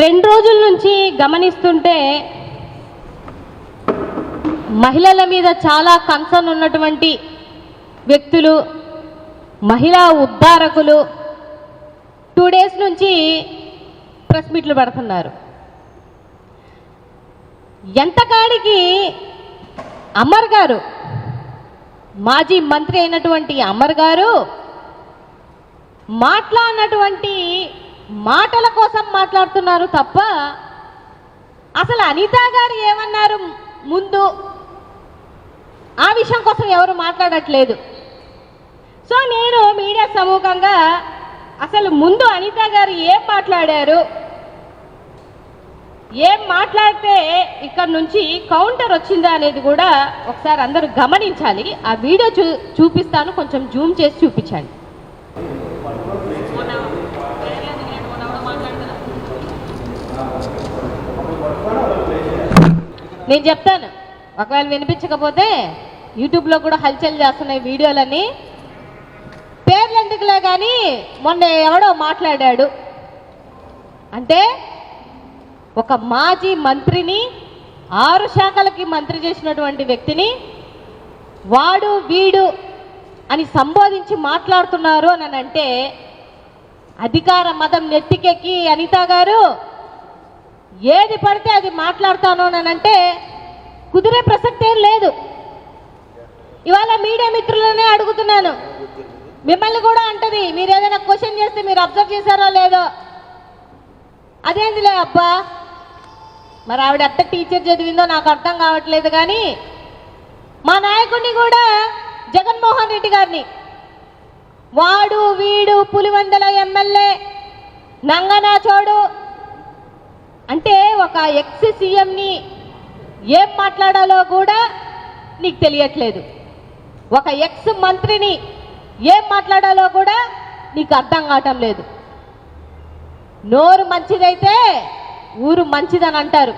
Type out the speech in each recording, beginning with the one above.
2 రోజుల నుంచి గమనిస్తుంటే మహిళల మీద చాలా కన్సర్న్ ఉన్నటువంటి వ్యక్తులు, మహిళా ఉద్ధారకులు 2 డేస్ నుంచి ప్రెస్ మీట్లు పెడుతున్నారు. ఎంతకాడికి అమర్ గారు, మాజీ మంత్రి అయినటువంటి అమర్ గారు మాట్లాడినటువంటి మాటల కోసం మాట్లాడుతున్నారు తప్ప అసలు అనిత గారు ఏమన్నారు ముందు ఆ విషయం కోసం ఎవరు మాట్లాడట్లేదు. సో నేను మీడియా సమూహంగా అసలు ముందు అనిత గారు ఏం మాట్లాడారు, ఏం మాట్లాడితే ఇక్కడ నుంచి కౌంటర్ వచ్చిందా అనేది కూడా ఒకసారి అందరూ గమనించాలి. ఆ వీడియో చూపిస్తాను, కొంచెం జూమ్ చేసి చూపించండి. నేను చెప్తాను, ఒకవేళ వినిపించకపోతే యూట్యూబ్లో కూడా హల్చల్ చేస్తున్నాయి వీడియోలన్నీ. పేర్లు ఎందుకులే కానీ మొన్న ఎవడో మాట్లాడాడు అంటే ఒక మాజీ మంత్రిని 6 శాఖలకి మంత్రి చేసినటువంటి వ్యక్తిని వాడు వీడు అని సంబోధించి మాట్లాడుతున్నారు అని అంటే అధికార మదం నెత్తికెక్కి అనిత గారు ఏది పడితే అది మాట్లాడతాను అని అంటే కుదిరే ప్రసక్తే లేదు. ఇవాళ మీడియా మిత్రులనే అడుగుతున్నాను, మిమ్మల్ని కూడా అంటది, మీరు ఏదైనా క్వశ్చన్ చేస్తే మీరు అబ్జర్వ్ చేశారో లేదో. అదేందిలే అబ్బా, మరి ఆవిడ ఎంత టీచర్ చదివిందో నాకు అర్థం కావట్లేదు. కానీ మా నాయకుడిని కూడా జగన్మోహన్ రెడ్డి గారిని వాడు వీడు పులివెందుల ఎమ్మెల్యే నంగనా చోడు అంటే ఒక ఎక్స్ సీఎంని ఏం మాట్లాడాలో కూడా నీకు తెలియట్లేదు, ఒక ఎక్స్ మంత్రిని ఏం మాట్లాడాలో కూడా నీకు అర్థం కావటం లేదు. నోరు మంచిదైతే ఊరు మంచిదని అంటారు.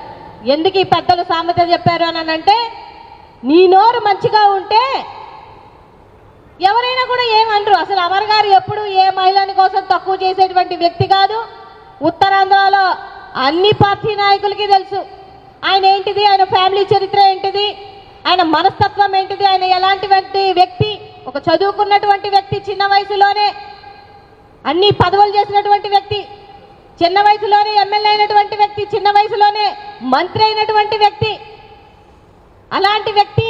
ఎందుకు ఈ పెద్దలు సామెత చెప్పారు అని అంటే నీ నోరు మంచిగా ఉంటే ఎవరైనా కూడా ఏమనరు. అసలు అమర్ గారు ఎప్పుడు ఏ మహిళని కోసం తక్కువ చేసేటువంటి వ్యక్తి కాదు. ఉత్తరాంధ్రలో అన్ని పార్టీ నాయకులకి తెలుసు ఆయన ఏంటిది, ఆయన ఫ్యామిలీ చరిత్ర ఏంటిది, ఆయన మనస్తత్వం ఏంటిది, ఆయన ఎలాంటి వ్యక్తి, ఒక చదువుకున్నటువంటి వ్యక్తి, చిన్న వయసులోనే అన్ని పదవులు చేసినటువంటి వ్యక్తి, చిన్న వయసులోనే ఎమ్మెల్యే అయినటువంటి వ్యక్తి, చిన్న వయసులోనే మంత్రి అయినటువంటి వ్యక్తి. అలాంటి వ్యక్తి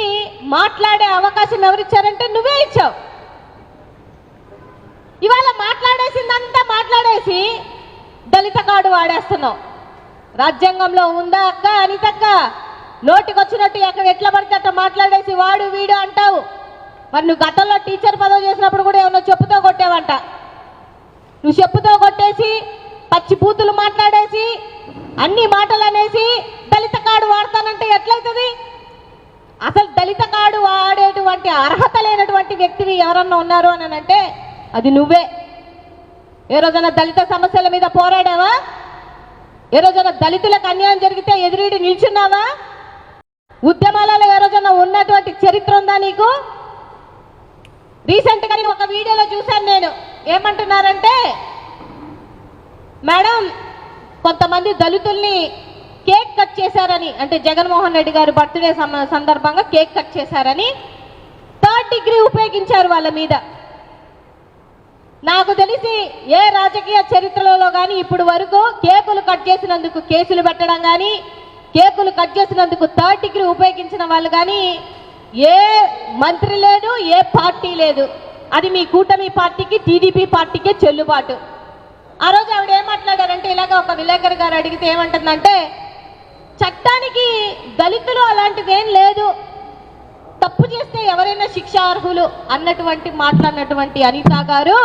మాట్లాడే అవకాశం ఎవరిచ్చారంటే నువ్వే ఇచ్చావు. ఇవాళ మాట్లాడేసిందంతా మాట్లాడేసి దళిత కార్డు వాడేస్తున్నావు. రాజ్యాంగంలో ఉందా అక్క అనితక్క? నోటికొచ్చినట్టు ఎక్కడ ఎట్లా పడితే అట్లా మాట్లాడేసి వాడు వీడు అంటావు. మరి నువ్వు గతంలో టీచర్ పదవి చేసినప్పుడు కూడా ఏమన్నా చెప్పుతో కొట్టేవంట. నువ్వు చెప్పుతో కొట్టేసి పచ్చి బూతులు మాట్లాడేసి అన్ని మాటలు అనేసి దళిత కార్డు వాడతానంటే ఎట్లయితుంది? అసలు దళిత కార్డు వాడేటువంటి అర్హత లేనటువంటి వ్యక్తివి ఎవరన్నా ఉన్నారు అని అంటే అది నువ్వే. ఏ రోజైనా దళిత సమస్యల మీద పోరాడావా? ఏ రోజైనా దళితులకు అన్యాయం జరిగితే ఎదురీడి నిల్చున్నావా? ఉద్యమాలలో ఏ రోజైనా ఉన్నటువంటి చరిత్ర ఉందా నీకు? రీసెంట్గా నేను ఒక వీడియోలో చూశాను. నేను ఏమంటున్నారంటే మేడం కొంతమంది దళితుల్ని కేక్ కట్ చేశారని, అంటే జగన్మోహన్ రెడ్డి గారు బర్త్డే సందర్భంగా కేక్ కట్ చేశారని 3rd డిగ్రీ ఉపయోగించారు వాళ్ళ మీద. నాకు తెలిసి ఏ రాజకీయ చరిత్రలో కానీ ఇప్పుడు వరకు కేకులు కట్ చేసినందుకు కేసులు పెట్టడం కానీ, కేకులు కట్ చేసినందుకు 3rd డిగ్రీ ఉపయోగించిన వాళ్ళు కానీ ఏ మంత్రి లేదు, ఏ పార్టీ లేదు. అది మీ కూటమి పార్టీకి, టీడీపీ పార్టీకే చెల్లుబాటు. ఆ రోజు ఆవిడ ఏం మాట్లాడారంటే ఇలాగ ఒక విలేకరు గారు అడిగితే ఏమంటుందంటే చట్టానికి దళితులు అలాంటిదేం లేదు, తప్పు చేస్తే ఎవరైనా శిక్షార్హులు అన్నటువంటి మాట్లాడినటువంటి అనిత గారు,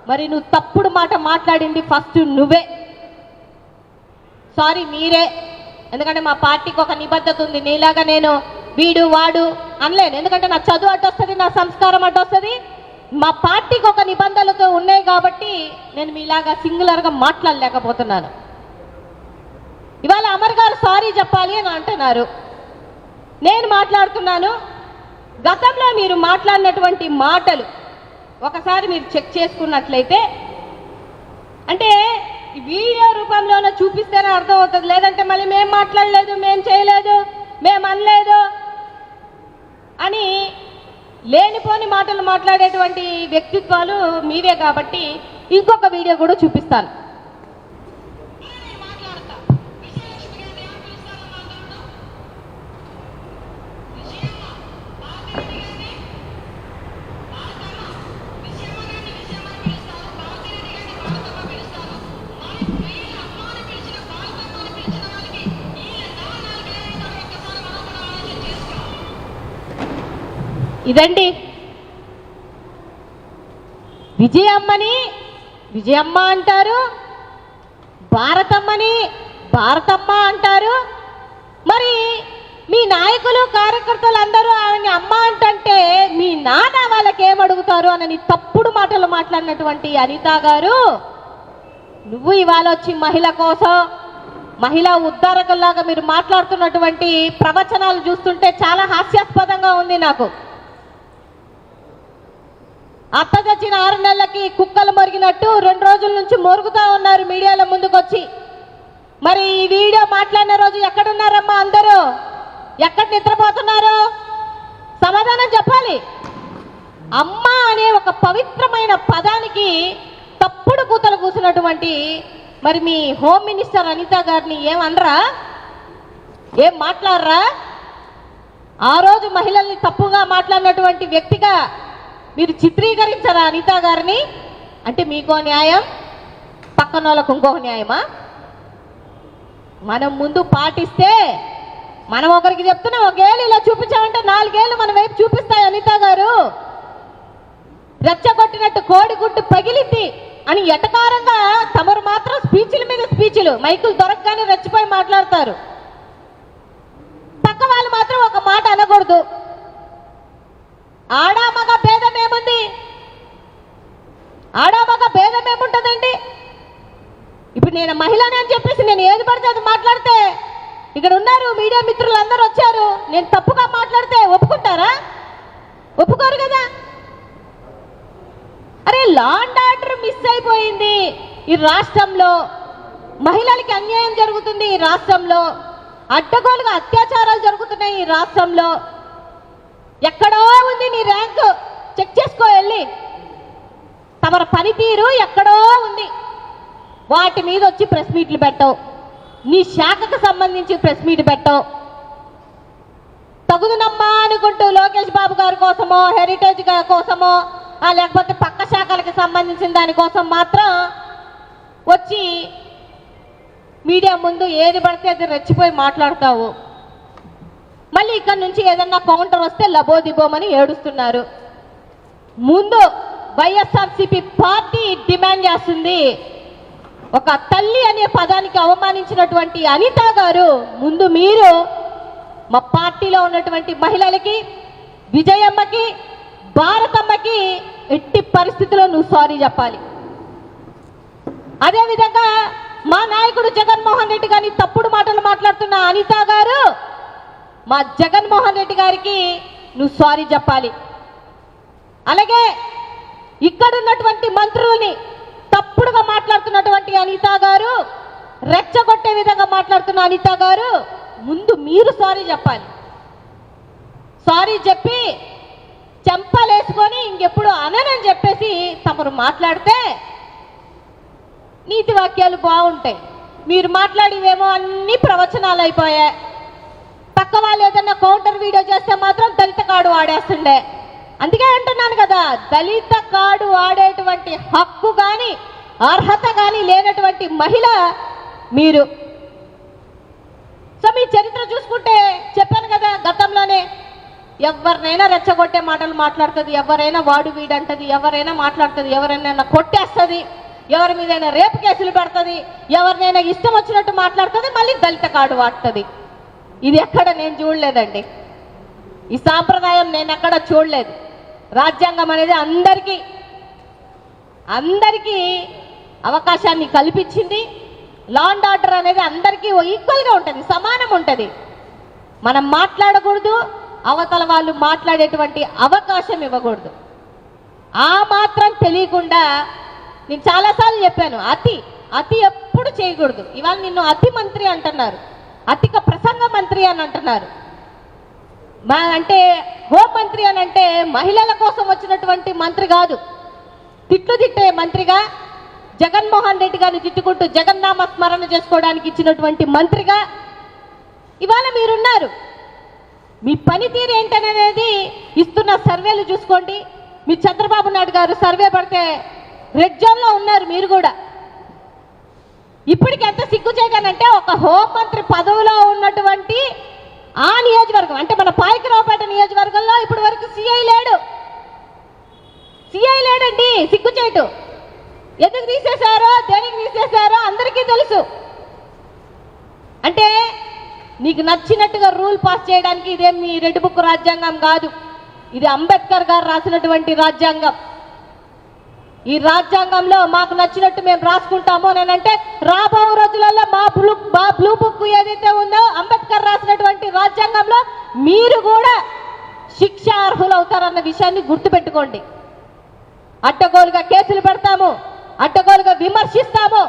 మరి నువ్వు తప్పుడు మాట మాట్లాడింది ఫస్ట్ నువ్వే. సారీ మీరే. ఎందుకంటే మా పార్టీకి ఒక నిబద్ధత ఉంది. నీలాగా నేను వీడు వాడు అనలేను. ఎందుకంటే నా చదువు అడ్డొస్తుంది, నా సంస్కారం అడ్డొస్తుంది. మా పార్టీకి ఒక నిబంధనలు ఉన్నాయి కాబట్టి నేను మీలాగా సింగులర్గా మాట్లాడలేకపోతున్నాను. ఇవాళ అమర్ గారు సారీ చెప్పాలి అని అంటున్నారు. నేను మాట్లాడుతున్నాను. గతంలో మీరు మాట్లాడినటువంటి మాటలు ఒకసారి మీరు చెక్ చేసుకున్నట్లయితే అంటే వీడియో రూపంలోనే చూపిస్తేనే అర్థం అవుతుంది. లేదంటే మళ్ళీ మేము మాట్లాడలేదు, మేము చేయలేదు, మేము అనలేదు అని లేనిపోని మాటలు మాట్లాడేటువంటి వ్యక్తిత్వాలు మీవే. కాబట్టి ఇంకొక వీడియో కూడా చూపిస్తాను. ఇదండి విజయమ్మని విజయమ్మ అంటారు, భారతమ్మని భారతమ్మ అంటారు. మరి మీ నాయకులు కార్యకర్తలు అందరూ ఆమెని అమ్మ అంటుంటే మీ నాన్న వాళ్ళకి ఏమడుగుతారు అని తప్పుడు మాటలు మాట్లాడినటువంటి అనిత గారు, నువ్వు ఇవాళ వచ్చి మహిళ కోసం మహిళా ఉద్ధారకుల్లాగా మీరు మాట్లాడుతున్నటువంటి ప్రవచనాలు చూస్తుంటే చాలా హాస్యాస్పదంగా ఉంది నాకు. అత్త చచ్చిన 6 నెలలకి కుక్కలు మొరిగినట్టు 2 రోజుల నుంచి మొరుగుతా ఉన్నారు మీడియాలో ముందుకొచ్చి. మరి ఈ వీడియో మాట్లాడిన రోజు ఎక్కడున్నారమ్మా అందరూ? ఎక్కడ నిద్రపోతున్నారు? సమాధానం చెప్పాలి. అమ్మ అనే ఒక పవిత్రమైన పదానికి తప్పుడు కూతలు కూసినటువంటి మరి మీ హోమ్ మినిస్టర్ అనిత గారిని ఏమనరా? ఏం మాట్లాడరా? ఆ రోజు మహిళల్ని తప్పుగా మాట్లాడినటువంటి వ్యక్తిగా మీరు చిత్రీకరించరా అనిత గారిని? అంటే మీకో న్యాయం, పక్కన వాళ్ళకు ఇంకొక న్యాయమా? మనం ముందు పాటిస్తే, మనం ఒకరికి చెప్తున్నాం, 1 ఏళ్ళు ఇలా చూపించామంటే 4 ఏళ్ళు మన వైపు చూపిస్తాయి అనిత గారు. రెచ్చగొట్టినట్టు కోడిగుడ్డు పగిలింది అని ఎటకారంగా తమరు మాత్రం స్పీచ్ల మీద స్పీచ్లు, మైకులు దొరకగానే రెచ్చిపోయి మాట్లాడతారు. పక్క వాళ్ళు మాత్రం ఒక మాట అనకూడదు. ఆడామగ భేదం ఏముంది? ఆడామగ భేదం ఏముంటుందండి? ఇప్పుడు నేను మహిళని అని చెప్పేసి నేను ఏది పడితే అది మాట్లాడితే, ఇక్కడ ఉన్నారు మీడియా మిత్రులు అందరూ వచ్చారు, నేను తప్పుగా మాట్లాడితే ఒప్పుకుంటారా? ఒప్పుకోరు కదా. అరే లా అండ్ ఆర్డర్ మిస్ అయిపోయింది ఈ రాష్ట్రంలో, మహిళలకి అన్యాయం జరుగుతుంది ఈ రాష్ట్రంలో, అడ్డగోలుగా అత్యాచారాలు జరుగుతున్నాయి ఈ రాష్ట్రంలో. ఎక్కడో ఉంది నీ ర్యాంకు, చెక్ చేసుకో వెళ్ళి. తమర పనితీరు ఎక్కడో ఉంది, వాటి మీద వచ్చి ప్రెస్ మీట్లు పెట్టవు, నీ శాఖకు సంబంధించి ప్రెస్ మీట్ పెట్టవు. తగుదునమ్మా అనుకుంటూ లోకేష్ బాబు గారి కోసమో, హెరిటేజ్ కోసమో, లేకపోతే పక్క శాఖలకు సంబంధించిన దానికోసం మాత్రం వచ్చి మీడియా ముందు ఏది పడితే అది రెచ్చిపోయి మాట్లాడతావు. మళ్ళీ ఇక్కడ నుంచి ఏదన్నా కౌంటర్ వస్తే లబోదిబోమని ఏడుస్తున్నారు. ముందు వైఎస్ఆర్సీపీ పార్టీ డిమాండ్ చేస్తుంది, ఒక తల్లి అనే పదానికి అవమానించినటువంటి అనిత గారు, ముందు మీరు మా పార్టీలో ఉన్నటువంటి మహిళలకి, విజయమ్మకి, భారతమ్మకి ఎట్టి పరిస్థితుల్లో నువ్వు సారీ చెప్పాలి. అదేవిధంగా మా నాయకుడు జగన్మోహన్ రెడ్డి గారిని తప్పుడు మాటలు మాట్లాడుతున్న అనిత గారు, మా జగన్మోహన్ రెడ్డి గారికి నువ్వు సారీ చెప్పాలి. అలాగే ఇక్కడున్నటువంటి మంత్రుల్ని తప్పుడుగా మాట్లాడుతున్నటువంటి అనిత గారు, రెచ్చగొట్టే విధంగా మాట్లాడుతున్న అనిత గారు, ముందు మీరు సారీ చెప్పాలి. సారీ చెప్పి చెంపలేసుకొని ఇంకెప్పుడు అననని చెప్పేసి తమరు మాట్లాడితే నీతి వాక్యాలు బాగుంటాయి. మీరు మాట్లాడివేమో అన్ని ప్రవచనాలు అయిపోయాయి. పక్క వాళ్ళు ఏదన్నా కౌంటర్ వీడియో చేస్తే మాత్రం దళిత కార్డు వాడేస్తుండే. అందుకే అంటున్నాను కదా, దళిత కార్డు వాడేటువంటి హక్కు కానీ అర్హత కానీ లేనటువంటి మహిళ మీరు. సో మీ చరిత్ర చూసుకుంటే చెప్పాను కదా గతంలోనే, ఎవరినైనా రెచ్చగొట్టే మాటలు మాట్లాడుతుంది, ఎవరైనా వాడు వీడంటది, ఎవరైనా మాట్లాడుతుంది, ఎవరైనా కొట్టేస్తుంది, ఎవరి మీదైనా రేపు కేసులు పెడుతుంది, ఎవరినైనా ఇష్టం వచ్చినట్టు మాట్లాడుతుంది, మళ్ళీ దళిత కార్డు వాడుతుంది. ఇది ఎక్కడ నేను చూడలేదండి. ఈ సాంప్రదాయం నేను ఎక్కడ చూడలేదు. రాజ్యాంగం అనేది అందరికీ అవకాశాన్ని కల్పించింది. లా అండ్ ఆర్డర్ అనేది అందరికీ ఈక్వల్గా ఉంటుంది, సమానం ఉంటుంది. మనం మాట్లాడకూడదు, అవతల వాళ్ళు మాట్లాడేటువంటి అవకాశం ఇవ్వకూడదు. ఆ మాత్రం తెలియకుండా నేను చాలాసార్లు చెప్పాను, అతి ఎప్పుడు చేయకూడదు. ఇవాళ నిన్ను అతి మంత్రి అంటున్నారు, అధిక ప్రసంగ మంత్రి అని అంటున్నారు. అంటే హోంమంత్రి అని అంటే మహిళల కోసం వచ్చినటువంటి మంత్రి కాదు, తిట్లు తిట్టే మంత్రిగా జగన్మోహన్ రెడ్డి గారిని తిట్టుకుంటూ జగన్నామ స్మరణ చేసుకోవడానికి ఇచ్చినటువంటి మంత్రిగా ఇవాళ మీరున్నారు. మీ పనితీరు ఏంటనేది ఇస్తున్న సర్వేలు చూసుకోండి. మీ చంద్రబాబు నాయుడు గారు సర్వే పడితే రెడ్ జోన్లో ఉన్నారు మీరు కూడా. ఇప్పటికి ఎంత సిగ్గుచేయగానంటే ఒక హోంమంత్రి పదవిలో ఉన్నటువంటి ఆ నియోజకవర్గం అంటే మన పాయకరావుపేట నియోజకవర్గంలో ఇప్పటి వరకు సిఐ లేడండి. సిగ్గుచేటు ఎందుకు తీసేశారో దేనికి తీసేశారో అందరికీ తెలుసు. అంటే నీకు నచ్చినట్టుగా రూల్ పాస్ చేయడానికి ఇదేం మీ రెడ్ బుక్ రాజ్యాంగం కాదు, ఇది అంబేద్కర్ గారు రాసినటువంటి రాజ్యాంగం. ఈ రాజ్యాంగంలో మాకు నచ్చినట్టు మేము రాసుకుంటాము నేనంటే రాబో రోజులలో మా బ్లూ బుక్ ఏదైతే ఉందో అంబేద్కర్ రాసినటువంటి రాజ్యాంగంలో మీరు కూడా శిక్ష అర్హులు అవుతారన్న విషయాన్ని గుర్తుపెట్టుకోండి. అడ్డగోలుగా కేసులు పెడతాము, అడ్డగోలుగా విమర్శిస్తాము.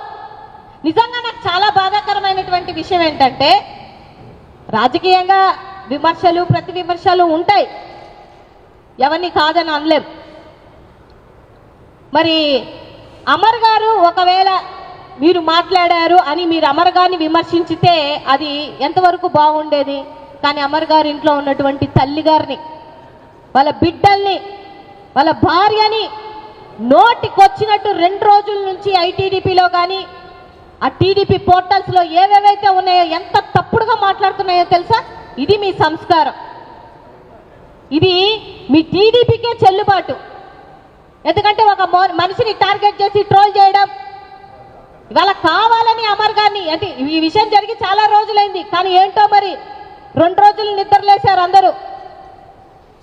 నిజంగా నాకు చాలా బాధాకరమైనటువంటి విషయం ఏంటంటే రాజకీయంగా విమర్శలు ప్రతి విమర్శలు ఉంటాయి, ఎవరిని కాదని అనలేం. మరి అమర్ గారు ఒకవేళ మీరు మాట్లాడారు అని మీరు అమర్ గారిని విమర్శించితే అది ఎంతవరకు బాగుండేది. కానీ అమర్ గారి ఇంట్లో ఉన్నటువంటి తల్లి గారిని, వాళ్ళ బిడ్డల్ని, వాళ్ళ భార్యని నోటికొచ్చినట్టు 2 రోజుల నుంచి ఐటీడీపీలో కానీ ఆ టీడీపీ పోర్టల్స్లో ఏవేవైతే ఉన్నాయో ఎంత తప్పుడుగా మాట్లాడుతున్నాయో తెలుసా. ఇది మీ సంస్కారం, ఇది మీ టీడీపీకే చెల్లుబాటు. ఎందుకంటే ఒక మనిషిని టార్గెట్ చేసి ట్రోల్ చేయడం ఇవాళ కావాలని అమర్ గారిని, అంటే ఈ విషయం జరిగి చాలా రోజులైంది కానీ ఏంటో మరి 2 రోజులు నిద్రలేశారు అందరూ.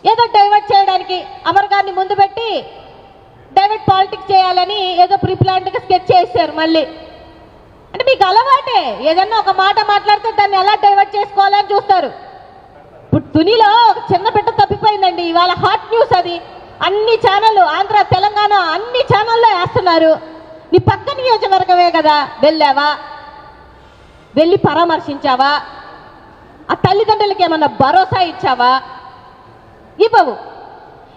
ఏదో డైవర్ట్ చేయడానికి అమర్ గారిని ముందు పెట్టి డైవర్ట్ పాలిటిక్స్ చేయాలని ఏదో ప్రీప్లాన్డ్గా స్కెచ్ చేశారు మళ్ళీ. అంటే మీకు అలవాటే, ఏదన్నా ఒక మాట మాట్లాడితే దాన్ని ఎలా డైవర్ట్ చేసుకోవాలని చూస్తారు. ఇప్పుడు తునిలో ఒక చిన్న బిడ్డ తప్పిపోయిందండి, ఇవాళ హాట్ న్యూస్ అది. అన్ని ఛానళ్ళు ఆంధ్ర తెలంగాణ అన్ని ఛానల్లో వేస్తున్నారు. నీ పక్క నియోజకవర్గమే కదా, వెళ్ళావా, వెళ్ళి పరామర్శించావా, ఆ తల్లిదండ్రులకి ఏమన్నా భరోసా ఇచ్చావా?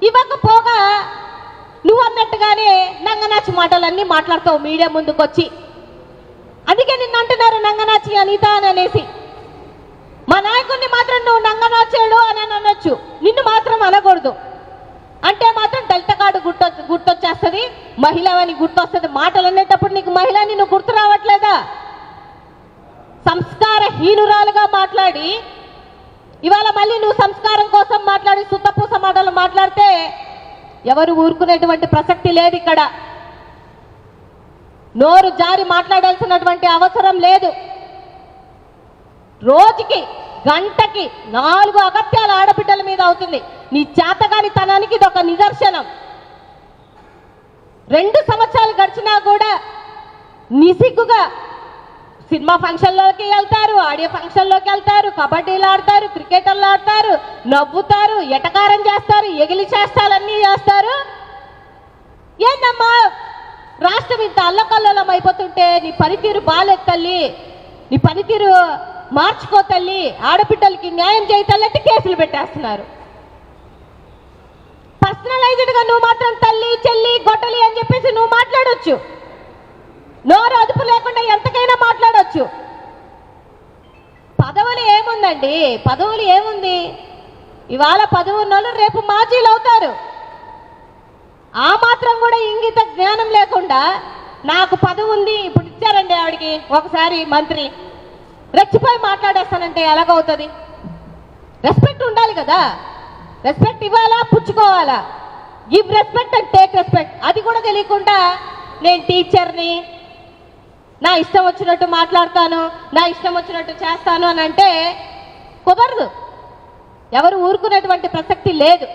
ఇవ్వకపోగా నువ్వు అన్నట్టుగానే నంగనాచి మాటలన్నీ మాట్లాడతావు మీడియా ముందుకొచ్చి. అందుకే నిన్ను అంటున్నారు నంగనాచి అనిత అని అనేసి. మా నాయకుడిని మాత్రం నువ్వు నంగనాచాడు అని అనొచ్చు, నిన్ను మాత్రం అనకూడదు. అంటే మాత్రం దళిత కార్డు గుర్తొచ్చేస్తుంది, మహిళ అని గుర్తొస్తుంది. మాటలు అనేటప్పుడు నీకు మహిళ అని నువ్వు గుర్తు రావట్లేదా? సంస్కారహీనురాలుగా మాట్లాడి ఇవాళ మళ్ళీ నువ్వు సంస్కారం కోసం మాట్లాడి సుత్తపూస మాటలు మాట్లాడితే ఎవరు ఊరుకునేటువంటి ప్రసక్తి లేదు. ఇక్కడ నోరు జారి మాట్లాడాల్సినటువంటి అవసరం లేదు. రోజుకి గంటకి 4 అగత్యాలు ఆడబిడ్డల మీద అవుతుంది. నీ చేతగాని తనానికి ఇది ఒక నిదర్శనం. 2 సంవత్సరాలు గడిచినా కూడా నిసిగ్గుగా సినిమా ఫంక్షన్లోకి వెళ్తారు, ఆడియో ఫంక్షన్లోకి వెళ్తారు, కబడ్డీలు ఆడతారు, క్రికెటర్లు ఆడతారు, నవ్వుతారు, ఎటకారం చేస్తారు, ఎగిలి చేస్తాలన్నీ చేస్తారు. ఏందమ్మా రాష్ట్రం ఇంత అల్లకల్లోలం అయిపోతుంటే నీ పనితీరు బాలేదు తల్లి, నీ పనితీరు మార్చుకో తల్లి, ఆడబిడ్డలకి న్యాయం చేయి తల్లి అంటే కేసులు పెట్టేస్తున్నారు. పర్సనలైజ్డ్గా నువ్వు మాత్రం తల్లి చెల్లి గొట్టలి అని చెప్పేసి నువ్వు మాట్లాడొచ్చు, నోరు అదుపు లేకుండా ఎంతకైనా మాట్లాడొచ్చు. పదవులు ఏముందండి, పదవులు ఏముంది? ఇవాళ పదవి ఉన్నోళ్ళు రేపు మాజీలు అవుతారు. ఆ మాత్రం కూడా ఇంగిత జ్ఞానం లేకుండా నాకు పదవి ఉంది, ఇప్పుడు ఇచ్చారండి ఆవిడికి ఒకసారి మంత్రి, రెచ్చిపోయి మాట్లాడేస్తానంటే ఎలాగవుతుంది? రెస్పెక్ట్ ఉండాలి కదా, రెస్పెక్ట్ ఇవ్వాలా పుచ్చుకోవాలా, give respect and take respect. అది కూడా తెలియకుండా నేను టీచర్ని, నా ఇష్టం వచ్చినట్టు మాట్లాడతాను, నా ఇష్టం వచ్చినట్టు చేస్తాను అని అంటే కుదరదు. ఎవరు ఊరుకునేటువంటి ప్రసక్తి లేదు.